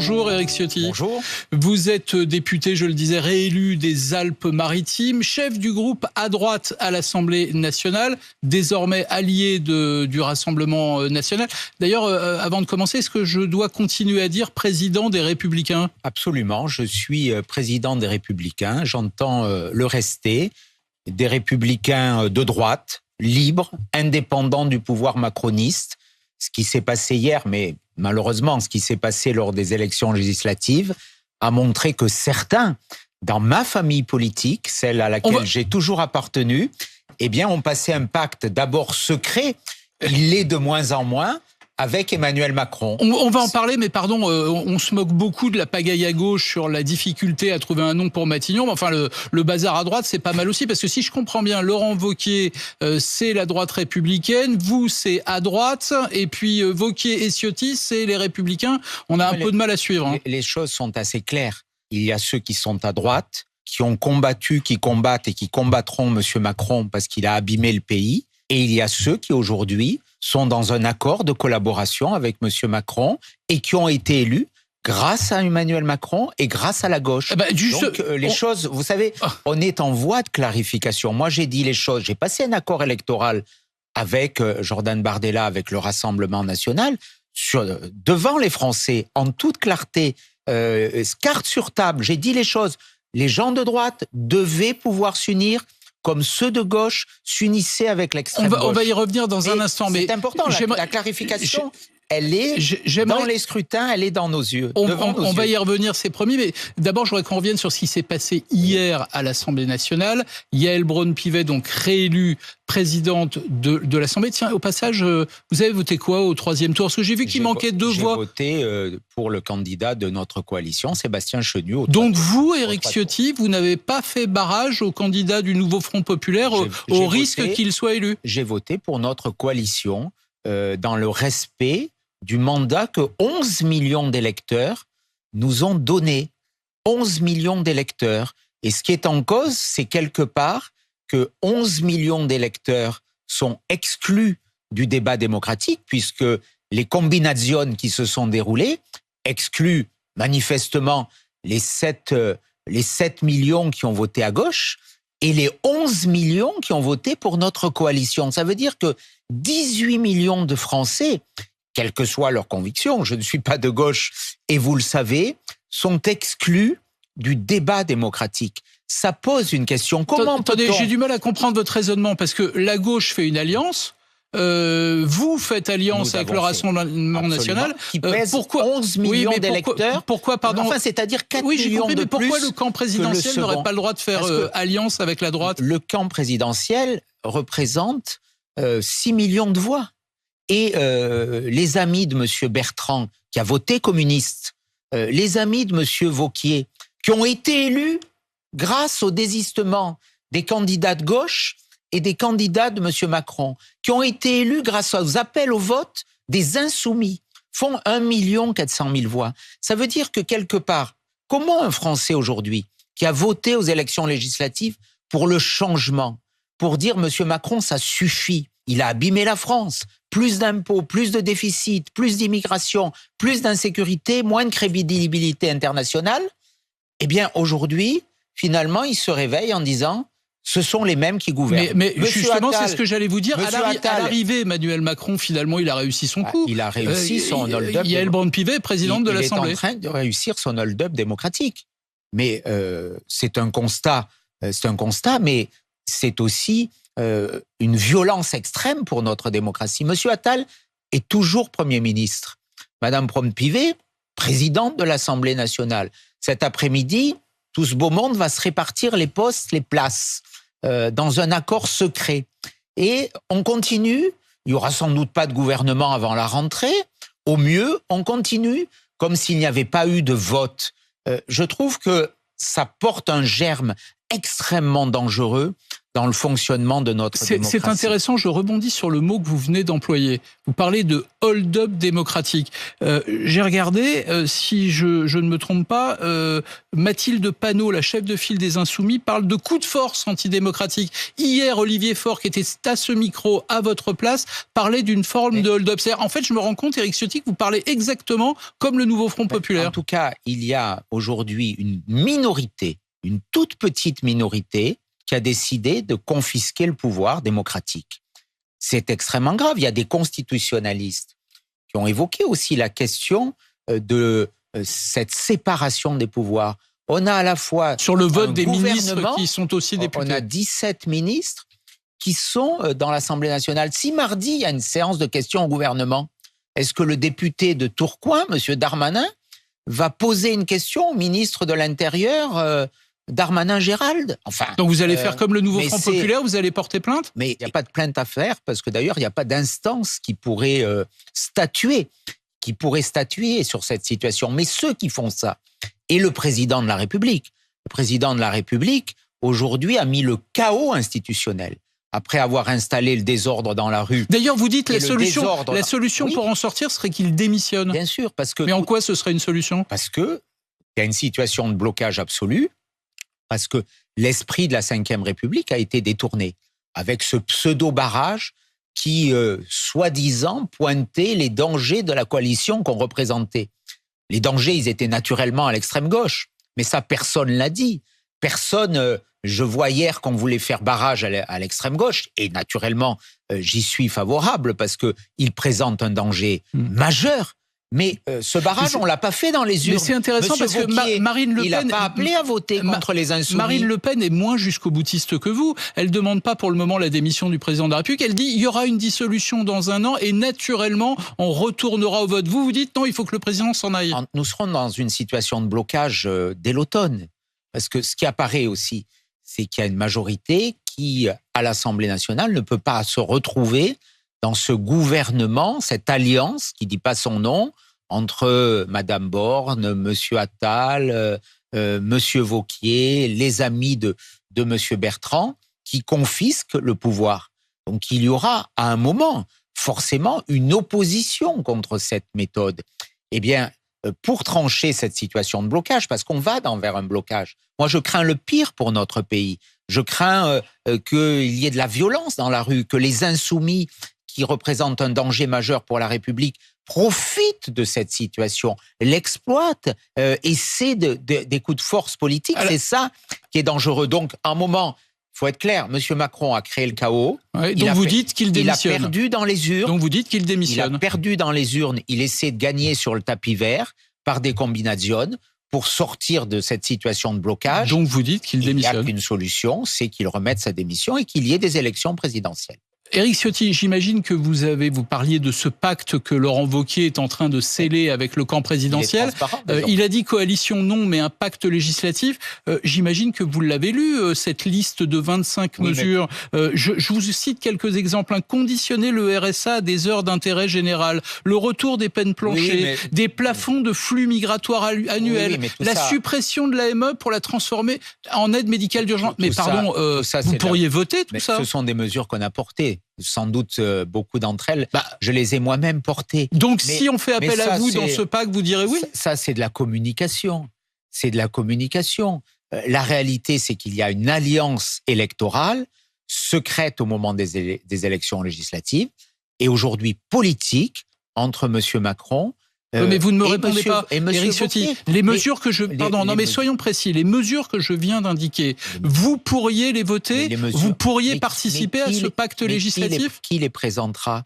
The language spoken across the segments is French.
Bonjour Éric Ciotti. Bonjour. Vous êtes député, je le disais, réélu des Alpes-Maritimes, chef du groupe à droite à l'Assemblée nationale, désormais allié du Rassemblement national. D'ailleurs, avant de commencer, est-ce que je dois continuer à dire président des Républicains ? Absolument, je suis président des Républicains, j'entends le rester, des Républicains de droite, libres, indépendants du pouvoir macroniste. Ce qui s'est passé hier, mais malheureusement, ce qui s'est passé lors des élections législatives, a montré que certains, dans ma famille politique, celle à laquelle j'ai toujours appartenu, eh bien, ont passé un pacte d'abord secret, il l'est de moins en moins, avec Emmanuel Macron. On va en parler, mais pardon, on se moque beaucoup de la pagaille à gauche sur la difficulté à trouver un nom pour Matignon. Enfin, le bazar à droite, c'est pas mal aussi, parce que si je comprends bien, Laurent Wauquiez, c'est la droite républicaine, vous, c'est à droite, et puis Wauquiez et Ciotti, c'est les Républicains. On a un peu de mal à suivre. Hein. Les choses sont assez claires. Il y a ceux qui sont à droite, qui ont combattu, qui combattent et qui combattront M. Macron parce qu'il a abîmé le pays. Et il y a ceux qui, aujourd'hui, sont dans un accord de collaboration avec M. Macron et qui ont été élus grâce à Emmanuel Macron et grâce à la gauche. Donc, les choses, vous savez, on est en voie de clarification. Moi, j'ai dit les choses. J'ai passé un accord électoral avec Jordan Bardella, avec le Rassemblement national, devant les Français, en toute clarté, carte sur table. J'ai dit les choses. Les gens de droite devaient pouvoir s'unir comme ceux de gauche s'unissaient avec l'extrême gauche. On va y revenir dans un instant. C'est important, la clarification, elle est dans les scrutins, elle est dans nos yeux. On va y revenir, c'est promis, mais d'abord, je voudrais qu'on revienne sur ce qui s'est passé hier à l'Assemblée nationale. Yaël Braun-Pivet, donc réélue présidente de l'Assemblée. Tiens, au passage, vous avez voté quoi au troisième tour ? Parce que j'ai vu qu'il manquait 2 voix. J'ai voté pour le candidat de notre coalition, Sébastien Chenu. Donc vous, Éric Ciotti, vous n'avez pas fait barrage au candidat du nouveau Front populaire au risque qu'il soit élu ? J'ai voté pour notre coalition dans le respect du mandat que 11 millions d'électeurs nous ont donné. 11 millions d'électeurs. Et ce qui est en cause, c'est quelque part que 11 millions d'électeurs sont exclus du débat démocratique, puisque les combinations qui se sont déroulées excluent manifestement les 7 millions qui ont voté à gauche et les 11 millions qui ont voté pour notre coalition. Ça veut dire que 18 millions de Français, quelle que soit leur conviction, je ne suis pas de gauche et vous le savez, sont exclus du débat démocratique. Ça pose une question. Attendez, j'ai du mal à comprendre votre raisonnement, parce que la gauche fait une alliance, vous faites alliance avec le Rassemblement national. Qui pèse pourquoi 11 millions d'électeurs. Pourquoi, pardon ? Enfin, c'est-à-dire 4 millions de plus. Pourquoi le camp présidentiel n'aurait pas le droit de faire alliance avec la droite ? Le camp présidentiel représente 6 millions de voix. Et les amis de M. Bertrand, qui a voté communiste, les amis de M. Wauquiez, qui ont été élus grâce au désistement des candidats de gauche et des candidats de M. Macron, qui ont été élus grâce aux appels au vote des insoumis, font 1 400 000 voix. Ça veut dire que quelque part, comment un Français aujourd'hui, qui a voté aux élections législatives pour le changement, pour dire M. Macron, ça suffit, il a abîmé la France, plus d'impôts, plus de déficit, plus d'immigration, plus d'insécurité, moins de crédibilité internationale, eh bien aujourd'hui, finalement, il se réveille en disant ce sont les mêmes qui gouvernent. Mais justement, c'est ce que j'allais vous dire. À l'arrivée, Emmanuel Macron, finalement, il a réussi son coup. Il a réussi son hold-up. Yaël Braun-Pivet, présidente de l'Assemblée. Il est en train de réussir son hold-up démocratique. Mais c'est un constat, mais c'est aussi une violence extrême pour notre démocratie. Monsieur Attal est toujours Premier ministre. Madame Braun-Pivet, présidente de l'Assemblée nationale. Cet après-midi, tout ce beau monde va se répartir les postes, les places, dans un accord secret. Et on continue, il n'y aura sans doute pas de gouvernement avant la rentrée, au mieux, on continue comme s'il n'y avait pas eu de vote. Je trouve que ça porte un germe extrêmement dangereux dans le fonctionnement de notre démocratie. C'est intéressant, je rebondis sur le mot que vous venez d'employer. Vous parlez de hold-up démocratique. J'ai regardé, si je ne me trompe pas, Mathilde Panot, la chef de file des Insoumis, parle de coup de force antidémocratique. Hier, Olivier Faure, qui était à ce micro, à votre place, parlait d'une forme de hold-up. En fait, je me rends compte, Éric Ciotti, que vous parlez exactement comme le nouveau Front populaire. En tout cas, il y a aujourd'hui une minorité, une toute petite minorité, qui a décidé de confisquer le pouvoir démocratique. C'est extrêmement grave. Il y a des constitutionnalistes qui ont évoqué aussi la question de cette séparation des pouvoirs. On a à la fois sur le vote des ministres qui sont aussi députés. On a 17 ministres qui sont dans l'Assemblée nationale. Si mardi, il y a une séance de questions au gouvernement, est-ce que le député de Tourcoing, M. Darmanin, va poser une question au ministre de l'Intérieur Darmanin-Gérald. Enfin, donc vous allez faire comme le nouveau Front populaire, vous allez porter plainte? Mais il n'y a pas de plainte à faire, parce que d'ailleurs, il n'y a pas d'instance qui pourrait statuer sur cette situation. Mais ceux qui font ça, et le président de la République, aujourd'hui, a mis le chaos institutionnel. Après avoir installé le désordre dans la rue. D'ailleurs, vous dites la solution pour en sortir serait qu'il démissionne. Bien sûr, parce que... Mais en quoi ce serait une solution? Parce qu'il y a une situation de blocage absolu, parce que l'esprit de la Ve République a été détourné, avec ce pseudo-barrage qui, soi-disant, pointait les dangers de la coalition qu'on représentait. Les dangers, ils étaient naturellement à l'extrême gauche, mais ça, personne l'a dit. Personne... Je vois hier qu'on voulait faire barrage à l'extrême gauche, et naturellement, j'y suis favorable parce qu'il présente un danger majeur. Mais ce barrage, on l'a pas fait dans les urnes. Mais c'est intéressant parce que Marine Le Pen... Il n'a pas appelé à voter contre les Insoumis. Marine Le Pen est moins jusqu'au boutiste que vous. Elle demande pas pour le moment la démission du président de la République. Elle dit il y aura une dissolution dans un an et naturellement, on retournera au vote. Vous dites non, il faut que le président s'en aille. Nous serons dans une situation de blocage dès l'automne. Parce que ce qui apparaît aussi, c'est qu'il y a une majorité qui, à l'Assemblée nationale, ne peut pas se retrouver dans ce gouvernement, cette alliance, qui ne dit pas son nom, entre Madame Borne, Monsieur Attal, Monsieur Wauquiez, les amis de Monsieur Bertrand, qui confisquent le pouvoir. Donc il y aura, à un moment, forcément, une opposition contre cette méthode. Eh bien, pour trancher cette situation de blocage, parce qu'on va vers un blocage. Moi, je crains le pire pour notre pays. Je crains qu'il y ait de la violence dans la rue, que les insoumis, qui représentent un danger majeur pour la République, profitent de cette situation, l'exploitent, essaient des coups de force politique. C'est ça qui est dangereux. Donc, à un moment... Il faut être clair, M. Macron a créé le chaos. Ouais, donc vous dites qu'il démissionne. Il a perdu dans les urnes. Donc vous dites qu'il démissionne. Il a perdu dans les urnes. Il essaie de gagner sur le tapis vert par des combinaisons pour sortir de cette situation de blocage. Donc vous dites qu'il démissionne. Il n'y a qu'une solution, c'est qu'il remette sa démission et qu'il y ait des élections présidentielles. Éric Ciotti, j'imagine que vous parliez de ce pacte que Laurent Wauquiez est en train de sceller avec le camp présidentiel. Il a dit coalition non, mais un pacte législatif. J'imagine que vous l'avez lu, cette liste de 25 mesures. Je vous cite quelques exemples. Conditionner le RSA à des heures d'intérêt général, le retour des peines planchers, des plafonds de flux migratoires annuels, la suppression de l'AME pour la transformer en aide médicale d'urgence. Mais pardon, vous pourriez voter tout ça? Ce sont des mesures qu'on a portées. Sans doute, beaucoup d'entre elles, je les ai moi-même portées. Donc, si on fait appel à vous dans ce pacte, vous direz oui? Ça, c'est de la communication. C'est de la communication. La réalité, c'est qu'il y a une alliance électorale secrète au moment des élections législatives et aujourd'hui politique entre M. Macron. Mais vous ne me répondez pas, Éric Ciotti. Les mesures que je... Pardon, non mais soyons précis. Les mesures que je viens d'indiquer, vous pourriez les voter? Vous pourriez participer à ce pacte législatif? Qui les présentera?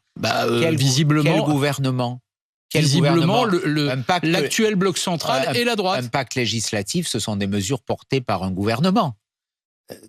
Visiblement... Quel gouvernement? Visiblement, l'actuel bloc central et la droite. Un pacte législatif, ce sont des mesures portées par un gouvernement.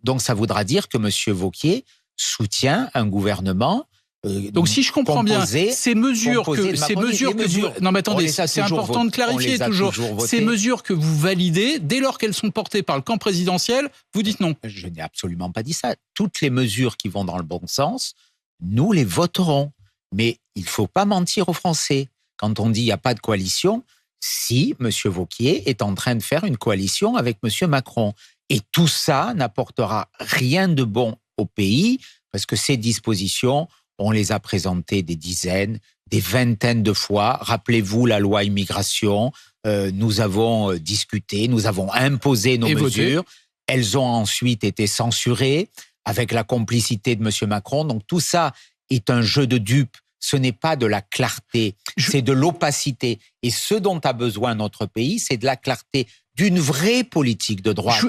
Donc ça voudra dire que M. Wauquiez soutient un gouvernement. Donc si je comprends bien, ces mesures que non mais attendez, c'est important de clarifier toujours. Ces mesures que vous validez, dès lors qu'elles sont portées par le camp présidentiel, vous dites non. Je n'ai absolument pas dit ça. Toutes les mesures qui vont dans le bon sens, nous les voterons. Mais il ne faut pas mentir aux Français. Quand on dit il n'y a pas de coalition, si M. Wauquiez est en train de faire une coalition avec M. Macron. Et tout ça n'apportera rien de bon au pays, parce que ces dispositions, on les a présentées des dizaines, des vingtaines de fois. Rappelez-vous la loi immigration, nous avons discuté, nous avons imposé nos mesures. Elles ont ensuite été censurées avec la complicité de M. Macron. Donc tout ça est un jeu de dupes. Ce n'est pas de la clarté, c'est de l'opacité. Et ce dont a besoin notre pays, c'est de la clarté, d'une vraie politique de droite,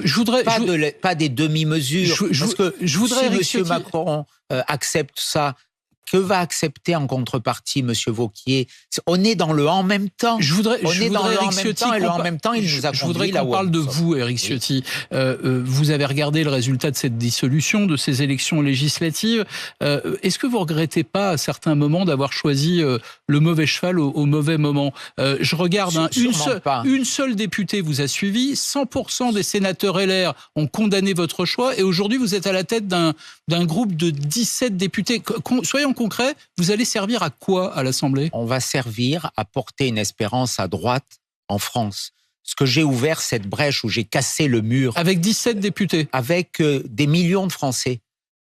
pas des demi-mesures. Parce que si M. Macron accepte ça, que va accepter en contrepartie M. Wauquiez? On est dans le en même temps. Je voudrais, et le en même temps, il nous a conduit là où on Je voudrais qu'on parle de vous, Éric Ciotti. Vous avez regardé le résultat de cette dissolution, de ces élections législatives. Est-ce que vous regrettez pas à certains moments d'avoir choisi le mauvais cheval au mauvais moment? Je regarde, une seule députée vous a suivi, 100% des sénateurs LR ont condamné votre choix, et aujourd'hui vous êtes à la tête d'un groupe de 17 députés. Soyons concret, vous allez servir à quoi à l'Assemblée? On va servir à porter une espérance à droite en France. Ce que j'ai ouvert, cette brèche où j'ai cassé le mur. Avec 17 députés. Avec des millions de Français.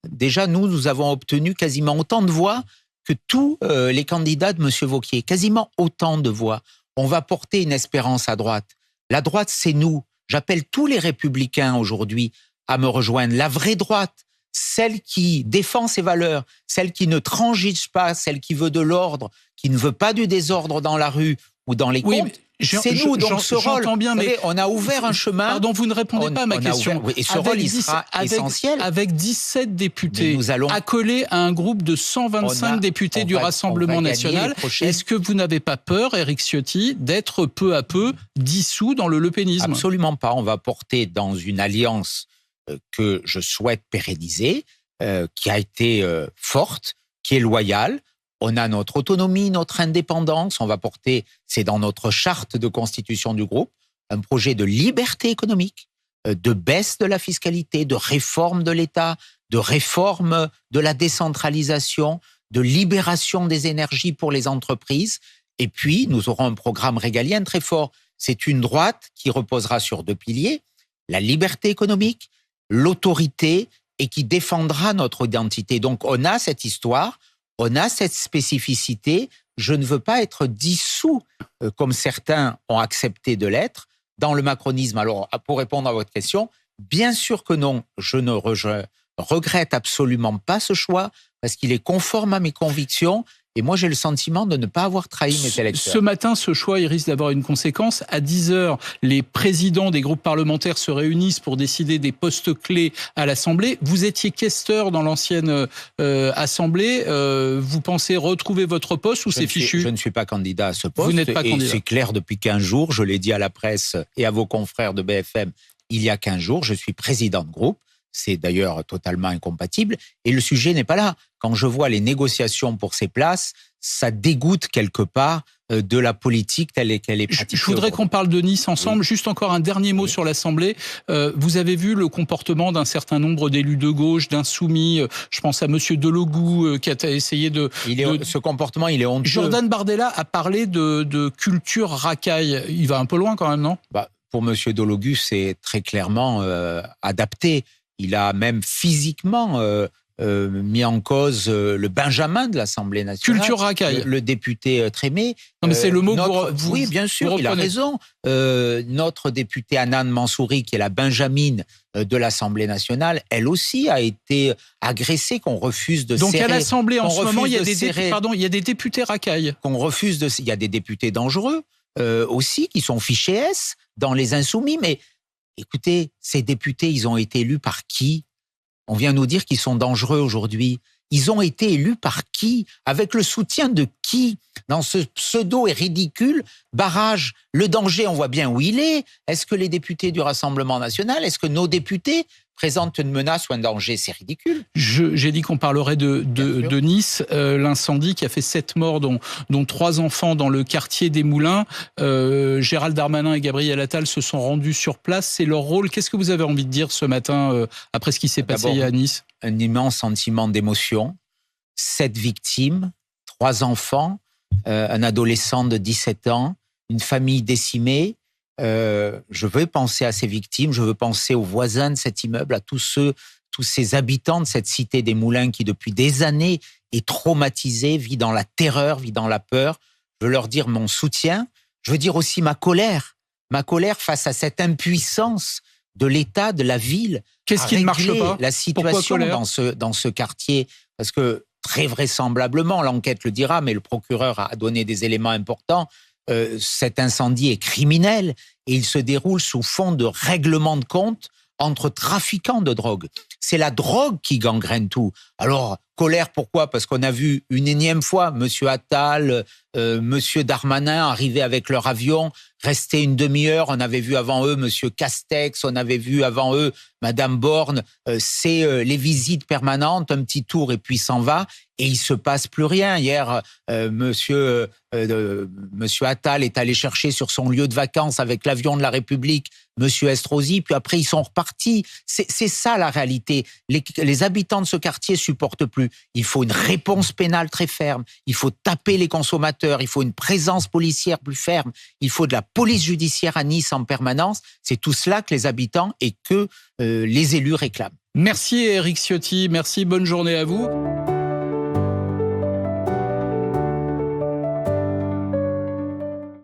Déjà, nous avons obtenu quasiment autant de voix que tous les candidats de M. Wauquiez. Quasiment autant de voix. On va porter une espérance à droite. La droite, c'est nous. J'appelle tous les républicains aujourd'hui à me rejoindre. La vraie droite. Celle qui défend ses valeurs, celle qui ne transige pas, celle qui veut de l'ordre, qui ne veut pas du désordre dans la rue ou dans les comptes, c'est nous. Donc ce rôle, bien, mais on a ouvert un chemin. Pardon, vous ne répondez pas à ma question. Et ce rôle, il sera essentiel. Avec 17 députés accolés à un groupe de 125 députés du Rassemblement national, est-ce que vous n'avez pas peur, Éric Ciotti, d'être peu à peu dissous dans le lepénisme? Absolument pas. On va porter dans une alliance que je souhaite pérenniser, qui a été forte, qui est loyale. On a notre autonomie, notre indépendance. On va porter, c'est dans notre charte de constitution du groupe, un projet de liberté économique, de baisse de la fiscalité, de réforme de l'État, de réforme de la décentralisation, de libération des énergies pour les entreprises. Et puis, nous aurons un programme régalien très fort. C'est une droite qui reposera sur 2 piliers, la liberté économique, l'autorité, et qui défendra notre identité. Donc, on a cette histoire, on a cette spécificité. Je ne veux pas être dissous, comme certains ont accepté de l'être, dans le macronisme. Alors, pour répondre à votre question, bien sûr que non, je regrette absolument pas ce choix, parce qu'il est conforme à mes convictions. Et moi, j'ai le sentiment de ne pas avoir trahi mes électeurs. Ce matin, ce choix, il risque d'avoir une conséquence. À 10h, les présidents des groupes parlementaires se réunissent pour décider des postes clés à l'Assemblée. Vous étiez questeur dans l'ancienne Assemblée. Vous pensez retrouver votre poste ou c'est fichu? Je ne suis pas candidat à ce poste. Vous n'êtes pas candidat. C'est clair depuis 15 jours. Je l'ai dit à la presse et à vos confrères de BFM il y a 15 jours. Je suis président de groupe. C'est d'ailleurs totalement incompatible. Et le sujet n'est pas là. Quand je vois les négociations pour ces places, ça dégoûte quelque part de la politique telle qu'elle est pratiquée. Je voudrais qu'on parle de Nice ensemble. Oui. Juste encore un dernier mot sur l'Assemblée. Vous avez vu le comportement d'un certain nombre d'élus de gauche, d'insoumis. Je pense à Monsieur Delogu qui a essayé ce comportement, il est honteux. Jordan Bardella a parlé de culture racaille. Il va un peu loin quand même, non? Pour Monsieur Delogu, c'est très clairement adapté. Il a même physiquement mis en cause le Benjamin de l'Assemblée nationale. Culture racaille. Le député Trémé. Non, mais c'est le mot que vous oui, bien sûr, il a raison. Notre députée Anand Mansouri, qui est la Benjamine de l'Assemblée nationale, elle aussi a été agressée, qu'on refuse de serrer. Donc à l'Assemblée, en ce moment, il y a des députés racailles. Il y a des députés dangereux aussi, qui sont fichés S dans les insoumis, mais écoutez, ces députés, ils ont été élus par qui? On vient nous dire qu'ils sont dangereux aujourd'hui. Ils ont été élus par qui? Avec le soutien de qui? Dans ce pseudo et ridicule barrage. Le danger, on voit bien où il est. Est-ce que les députés du Rassemblement national, est-ce que nos députés présentent une menace ou un danger? C'est ridicule. J'ai dit qu'on parlerait de Nice, l'incendie qui a fait 7 morts, dont 3 enfants dans le quartier des Moulins. Gérald Darmanin et Gabriel Attal se sont rendus sur place. C'est leur rôle. Qu'est-ce que vous avez envie de dire ce matin après ce qui s'est passé à Nice? Un immense sentiment d'émotion. 7 victimes, 3 enfants, un adolescent de 17 ans, une famille décimée. Je veux penser à ces victimes, je veux penser aux voisins de cet immeuble, à tous ceux tous ces habitants de cette cité des Moulins qui, depuis des années, est traumatisée, vit dans la terreur, vit dans la peur. Je veux leur dire mon soutien. Je veux dire aussi ma colère face à cette impuissance de l'État, de la ville. Qu'est-ce qui ne marche pas? La situation dans ce quartier, parce que très vraisemblablement, l'enquête le dira, mais le procureur a donné des éléments importants, cet incendie est criminel et il se déroule sous fond de règlement de compte entre trafiquants de drogue. C'est la drogue qui gangrène tout. Alors, colère, pourquoi? Parce qu'on a vu une énième fois M. Attal, M. Darmanin arriver avec leur avion, rester une demi-heure. On avait vu avant eux M. Castex, on avait vu avant eux Mme Borne. C'est les visites permanentes, un petit tour et puis s'en va. Et il se passe plus rien. Hier, Monsieur Attal est allé chercher sur son lieu de vacances avec l'avion de la République Monsieur Estrosi, puis après ils sont repartis. C'est ça la réalité. Les habitants de ce quartier supportent plus. Il faut une réponse pénale très ferme. Il faut taper les consommateurs. Il faut une présence policière plus ferme. Il faut de la police judiciaire à Nice en permanence. C'est tout cela que les habitants et que les élus réclament. Merci Éric Ciotti. Merci. Bonne journée à vous.